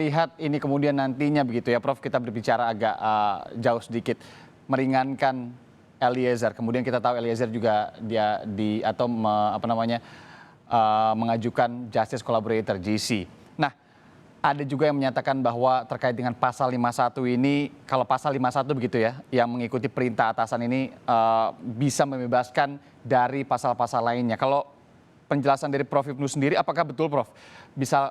Lihat ini kemudian nantinya begitu ya Prof, kita berbicara agak jauh sedikit, meringankan Eliezer. Kemudian kita tahu Eliezer juga dia mengajukan Justice Collaborator (JC). Nah, ada juga yang menyatakan bahwa terkait dengan pasal 51 ini, kalau pasal 51 begitu ya, yang mengikuti perintah atasan ini bisa membebaskan dari pasal-pasal lainnya. Kalau penjelasan dari Prof Ibnu sendiri, apakah betul Prof?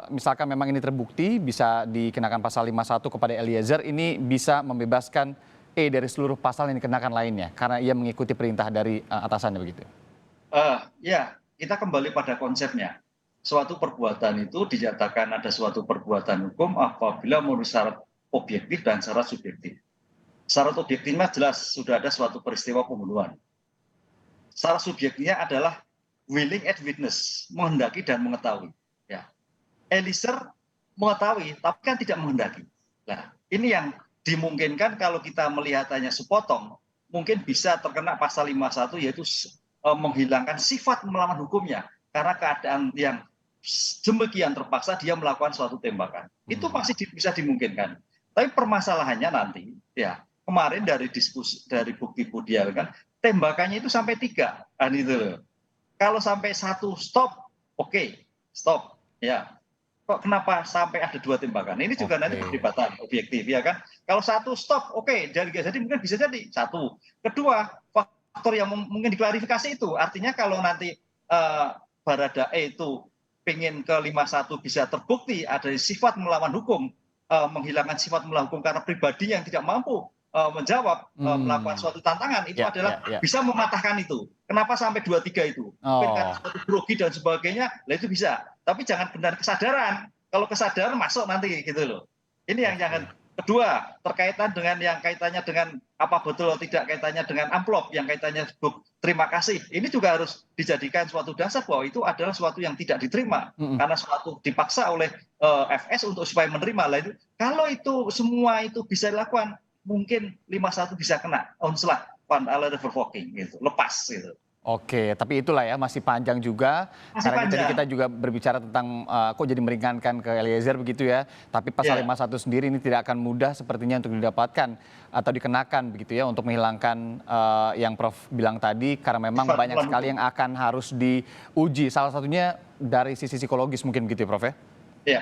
Misalkan memang ini terbukti bisa dikenakan pasal 51 kepada Eliezer, ini bisa membebaskan dari seluruh pasal yang dikenakan lainnya karena ia mengikuti perintah dari atasannya begitu. Ya, kita kembali pada konsepnya. Suatu perbuatan itu dinyatakan ada suatu perbuatan hukum apabila memenuhi syarat objektif dan syarat subjektif. Syarat objektifnya jelas sudah ada suatu peristiwa pembunuhan. Syarat subjektifnya adalah willing as witness, menghendaki dan mengetahui. Ya. Eliezer mengetahui, tapi kan tidak menghendaki. Nah, ini yang dimungkinkan kalau kita melihatannya sepotong, mungkin bisa terkena pasal 51 yaitu menghilangkan sifat melawan hukumnya karena keadaan yang demikian terpaksa dia melakukan suatu tembakan. Itu masih bisa dimungkinkan. Tapi permasalahannya nanti, ya kemarin dari diskusi dari bukti-bukti kan tembakannya itu sampai 3, kan itu loh. Kalau sampai 1 stop, oke, stop, ya. Kok kenapa sampai ada 2 tembakan? Ini juga nanti perdebatan objektif, ya kan? Kalau 1 stop, oke, jadi mungkin bisa jadi 1. Kedua, faktor yang mungkin diklarifikasi itu, artinya kalau nanti Baradae itu pengen ke 51 bisa terbukti ada sifat melawan hukum, menghilangkan sifat melawan hukum karena pribadi yang tidak mampu menjawab, melakukan suatu tantangan, itu adalah bisa mematahkan itu. Kenapa sampai 2-3 itu? Mungkin karena suatu grogi dan sebagainya, lah itu bisa. Tapi jangan benar kesadaran. Kalau kesadaran masuk nanti gitu loh. Ini yang jangan. Kedua, terkaitan dengan yang kaitannya dengan apa betul atau tidak kaitannya dengan amplop, yang kaitannya terima kasih. Ini juga harus dijadikan suatu dasar bahwa itu adalah suatu yang tidak diterima. Karena suatu dipaksa oleh FS untuk supaya menerima. Lah itu, kalau itu semua itu bisa dilakukan, mungkin 51 bisa kena onslaught provoking gitu, lepas gitu. Oke, tapi itulah ya masih panjang juga. Karena tadi kita juga berbicara tentang kok jadi meringankan ke Eliezer begitu ya. Tapi pasal 51 sendiri ini tidak akan mudah sepertinya untuk didapatkan atau dikenakan begitu ya untuk menghilangkan yang Prof bilang tadi karena memang banyak sekali yang akan harus diuji. Salah satunya dari sisi psikologis mungkin begitu ya Prof ya? Iya.